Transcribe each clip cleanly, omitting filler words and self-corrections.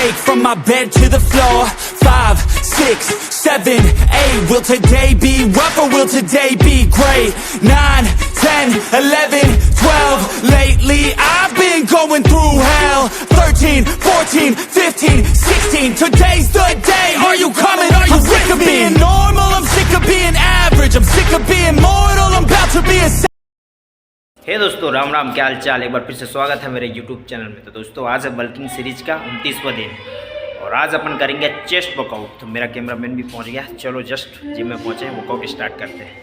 take from my bed to the floor. 5, 6, 7, 8. Will today be rough or will today be great? 9, 10, 11, 12. Lately I've been going through hell. 13, 14, 15, 16. Today's the day. Are you coming? Are you sick of being normal? I'm sick of being average. I'm sick of being mortal. I'm about to be a हे दोस्तों, राम राम, क्या हाल चाल। एक बार फिर से स्वागत है मेरे YouTube channel में। तो दोस्तों, आज है बल्किंग सीरीज का 29वां दिन और आज अपन करेंगे चेस्ट वर्कआउट। तो मेरा कैमरामैन भी पहुंच गया। चलो जस्ट जिम में पहुंचे, वर्कआउट स्टार्ट करते हैं।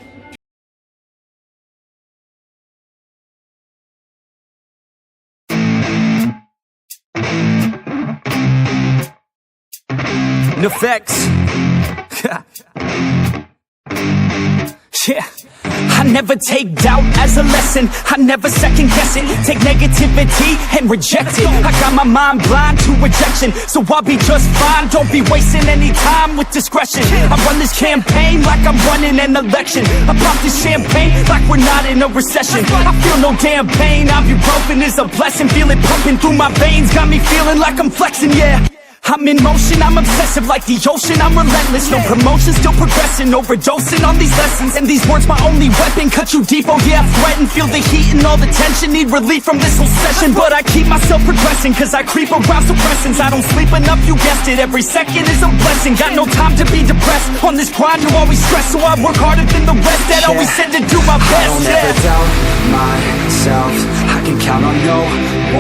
Effects. Yeah. I never take doubt as a lesson. I never second guess it. Take negativity and reject it. I got my mind blind to rejection, so I'll be just fine. Don't be wasting any time with discretion. I run this campaign like I'm running an election. I pop this champagne like we're not in a recession. I feel no damn pain. Ibuprofen is a blessing. Feel it pumping through my veins. Got me feeling like I'm flexing, yeah. I'm in motion, I'm obsessive like the ocean, I'm relentless. No promotion, still progressing, overdosing on these lessons. And these words my only weapon, cut you deep, oh yeah, I threaten. Feel the heat and all the tension, need relief from this whole session. But I keep myself progressing, cause I creep around suppressants. I don't sleep enough, you guessed it, every second is a blessing. Got no time to be depressed, on this grind you always stress. So I work harder than the rest, that always said to do my best. I don't ever doubt myself, I can count on no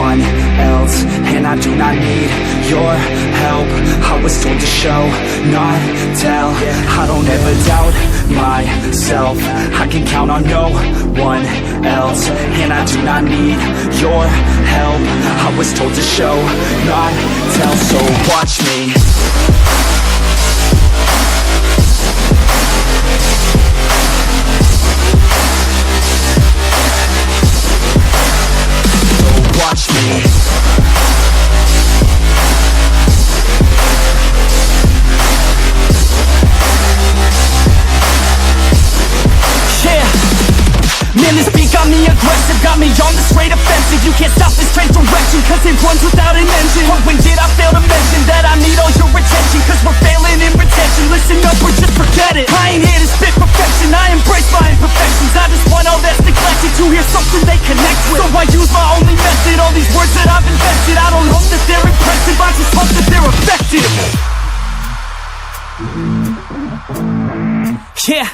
one else. And I do not need your help, I was told to show, not tell. I don't ever doubt myself, I can count on no one else. And I do not need your help, I was told to show, not tell. So watch me. So watch me. Man, this beat got me aggressive, got me on the straight offensive. You can't stop this train direction, cause it runs without an engine. But when did I fail to mention that I need all your attention? Cause we're failing in retention, listen up or just forget it. I ain't here to spit perfection, I embrace my imperfections. I just want all that's neglected to hear something they connect with. So I use my only method, all these words that I've invested. I don't hope that they're impressive, I just hope that they're effective. Yeah,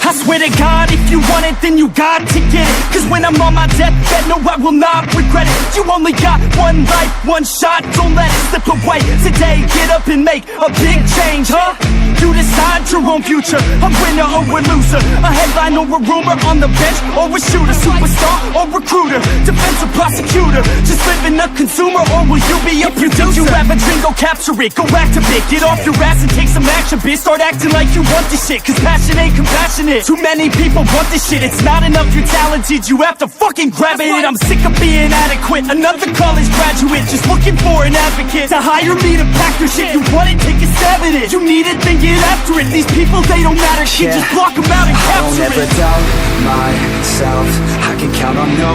I swear to God, if you want it, then you got to get it. Cause when I'm on my deathbed, no, I will not regret it. You only got one life, one shot, don't let it slip away. Today, get up and make a big change, huh? You decide your own future, a winner or a loser, a headline or a rumor, on the bench or a shooter, superstar or recruiter, defensive prosecutor, just living a consumer, or will you be a producer? If you have a dream, go capture it, go activate, get off your ass and take some action, bitch. Start acting like you want this shit, cause passion ain't compassionate. Too many people want this shit, it's not enough you're talented, you have to fucking grab it. I'm sick of being adequate, another college graduate, just looking for an advocate to hire me to pack your shit. You want it, take a stab at it, you need it, then get after it. These people, they don't matter, shit, just block them out and capture it. I don't ever doubt myself, I can count on no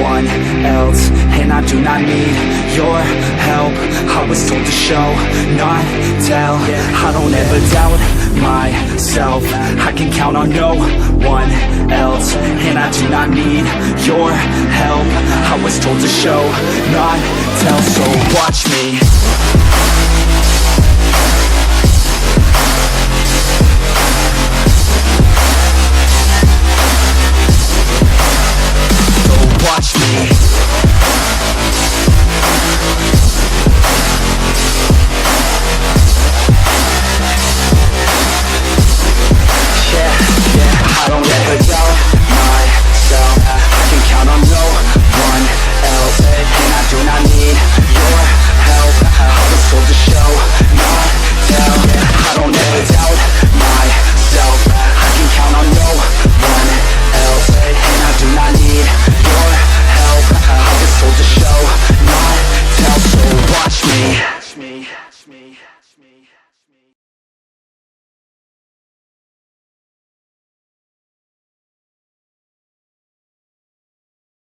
one else. And I do not need your help, I was told to show, not tell. I don't ever doubt myself, I can count on no one else. And I do not need your help, I was told to show, not tell. So watch me. Watch me. I don't ever doubt myself, I can count on no one else. And I do not need your help, I was told to show, not tell. I don't ever doubt myself, I can count on no one else. And I do not need your help, I was told to show, not tell. So watch me.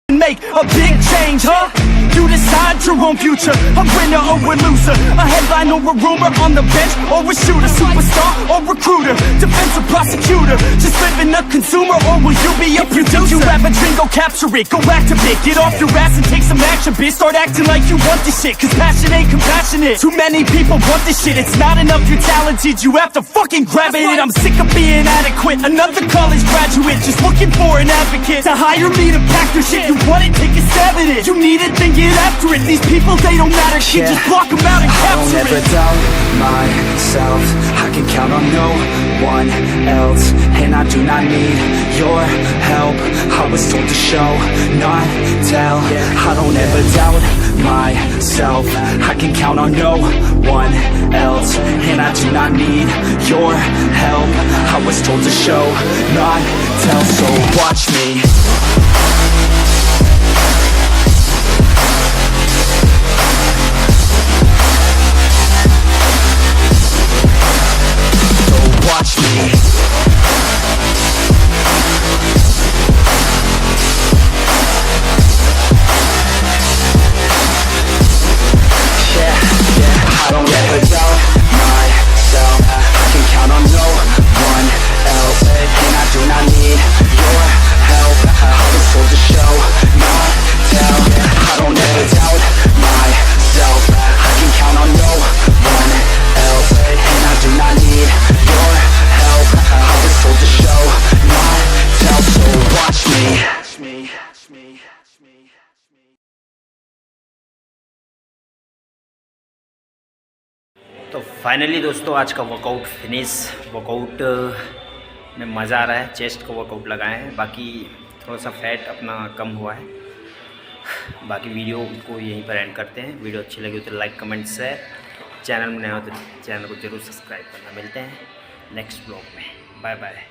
Make a big change. change, huh? You decide your own future, a winner or a loser, a headline or a rumor, on the bench or a shooter, superstar or recruiter, defensive prosecutor, just living a consumer, or will you be a producer? If you have a dream, go capture it, go active it, get off your ass and take some action, bitch. Start acting like you want this shit, cause passion ain't compassionate. Too many people want this shit, it's not enough you're talented, you have to fucking grab it. I'm sick of being adequate, another college graduate, just looking for an advocate to hire me to pack your shit. You want it, take a stab at it, you need it, then get after it. These people, they don't matter, shit, just block them out and capture it. I don't ever doubt myself, I can count on no one else, and I do not need your help. I was told to show, not tell. I don't ever doubt myself, I can count on no one else, and I do not need your help. I was told to show, not tell, so watch me. Watch me. I don't ever doubt myself, I can count on no one else, and I do not need your help. I was told to show, not tell. I don't ever doubt myself, I can count on no one else, and I do not need your help. I was told to show, not tell, so watch me. तो finally दोस्तों आज का workout finish. Workout में मज़ा आ रहा है, chest का workout लगाए हैं, बाकी थोड़ा सा फैट अपना कम हुआ है। बाकी वीडियो को यहीं पर एंड करते हैं। वीडियो अच्छी लगी तो लाइक कमेंट शेयर, चैनल में नया हो तो चैनल को जरूर सब्सक्राइब करना। मिलते हैं नेक्स्ट ब्लॉग में, बाय बाय।